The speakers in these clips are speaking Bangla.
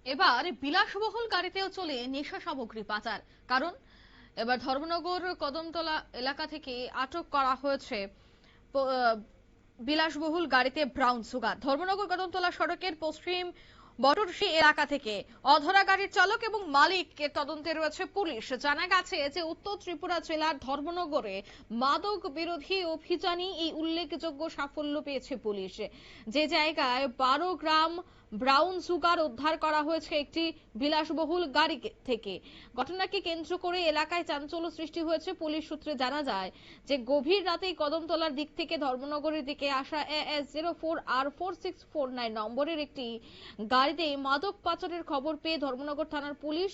এবার বিলাসবহুল গাড়িতেও চলে নেশা সামগ্রী পাচার। কারণ এবার ধর্মনগর কদমতলা এলাকা থেকে আটক করা হয়েছে বিলাসবহুল গাড়িতে ব্রাউন সুগার। ধর্মনগর কদমতলা সড়কের পশ্চিম বটরশী এলাকা থেকে অধরা গাড়ির চালক এবং মালিকের তদন্তে রয়েছে পুলিশ। জানা গেছে যে উত্তর ত্রিপুরা জেলার ধর্মনগরে মাদক বিরোধী অভিযানে এই উল্লেখযোগ্য সাফল্য পেয়েছে পুলিশ। যে জায়গায় 12 গ্রাম ব্রাউন সুগার উদ্ধার করা হয়েছে একটি বিলাসবহুল গাড়ি থেকে। ঘটনাকে কেন্দ্র করে এলাকায় চাঞ্চল্য সৃষ্টি হয়েছে। পুলিশ সূত্রে জানা যায় যে গভীর রাতে কদমতলার দিক থেকে ধর্মনগরের দিকে আসা AS04R4649 নম্বরের একটি গাড়িতে মাদক পাচারের খবর পেয়ে ধর্মনগর থানার পুলিশ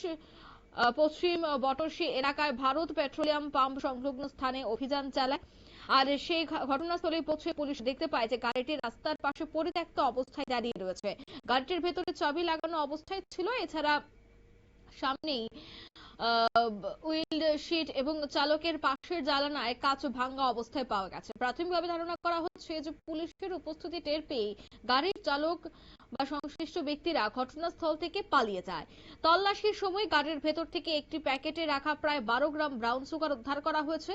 পশ্চিম বটরশী এলাকায় ভারত পেট্রোলিয়াম পাম্প সংলগ্ন স্থানে অভিযান চালায়। আর সেই ঘটনাস্থলে পৌঁছে পুলিশ দেখতে পায় যে গাড়িটি রাস্তার পাশে পরিত্যক্ত অবস্থায় দাঁড়িয়ে রয়েছে। গাড়িটির ভেতরে চাবি লাগানো অবস্থায় ছিল। এছাড়া সামনেই উইন্ড শিট এবং চালকের পাশের জানালায় কাঁচ ভাঙা অবস্থায় পাওয়া গেছে। প্রাথমিকভাবে ধারণা করা হচ্ছে যে পুলিশের উপস্থিতি টের পেয়ে গাড়ির চালক বা সংশ্লিষ্ট ব্যক্তিরা ঘটনাস্থল থেকে পালিয়ে যায়। তল্লাশির সময় গাড়ির ভেতর থেকে একটি প্যাকেটে রাখা প্রায় 12 গ্রাম ব্রাউন সুগার উদ্ধার করা হয়েছে।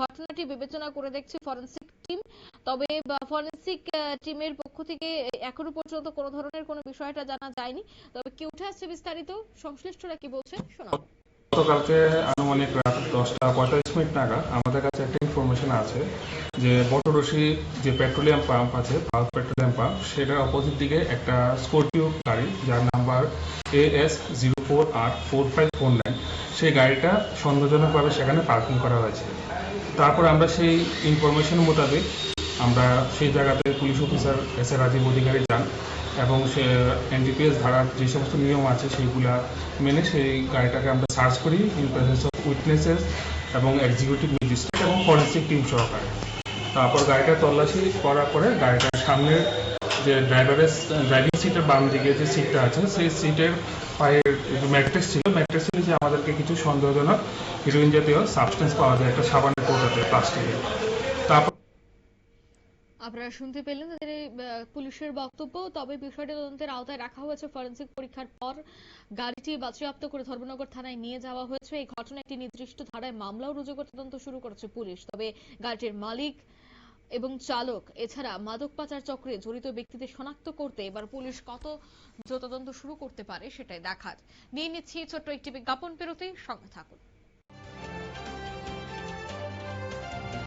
ঘটনাটি বিবেচনা করে দেখছে ফরেনসিক টিম। তবে ফরেনসিক টিমের পক্ষ থেকে এখনো পর্যন্ত কোনো ধরনের কোনো বিষয়টা জানা যায়নি। তবে কি উঠে আসছে বিস্তারিত সংশ্লিষ্টরা কি বলছেন শোনাবো। গতকালকে আনুমানিক রাত 10টা 45 মিনিট নাগাদ আমাদের কাছে একটা ইনফরমেশন আছে যে বটরশী যে পেট্রোলিয়াম পাম্প আছে, ভারত পেট্রোলিয়াম পাম্প, সেটার অপোজিট দিকে একটা স্করপিও গাড়ি যার নাম্বার AS04R4549, সেই গাড়িটা সন্দেহজনকভাবে সেখানে পার্কিং করা হয়েছে। তারপর আমরা সেই ইনফরমেশন মোতাবেক আমরা সেই জায়গাতে police officer S A Rajib Adhikari যান এবং সে এনডিপিএস ধারার যে সমস্ত নিয়ম আছে সেইগুলা মেনে সেই গাড়িটাকে আমরা সার্চ করি ইন প্রেজেন্স অফ উইটনেসেস এবং এক্সিকিউটিভ ম্যাজিস্ট্রেট এবং ফরেন্সিক টিম সহকারে। তারপর গাড়িটা তল্লাশি করার পরে গাড়িটার সামনের যে ড্রাইভিং সিটের বাম দিকে যে সিটটা আছে সেই সিটের পায়ের ম্যাট্রেস ছিল, ম্যাট্রেসের নিচে আমাদেরকে কিছু সন্দেহজনক হিরোইন জাতীয় সাবস্টেন্স পাওয়া যায় একটা সাবানের কৌটাতে প্লাস্টিকের। তারপর আপনারা শুনতে পেলেন তাদের পুলিশের বক্তব্য। তবে বিষয়টি তদন্তের আওতায় রাখা হয়েছে। ফরেনসিক পরীক্ষার পর গাড়িটি বাজেয়াপ্ত করে ধর্মনগর থানায় নিয়ে যাওয়া হয়েছে। এই ঘটনায় একটি নির্দিষ্ট ধারায় মামলাও রুজু করে তদন্ত শুরু করেছে পুলিশ। তবে গাড়িটির মালিক এবং চালক এছাড়া মাদক পাচার চক্রে জড়িত ব্যক্তিদের শনাক্ত করতে এবার পুলিশ কত তদন্ত শুরু করতে পারে সেটাই দেখার। নিয়ে নিচ্ছি ছোট্ট একটি বিজ্ঞাপন বিরতি, সঙ্গে থাকুন।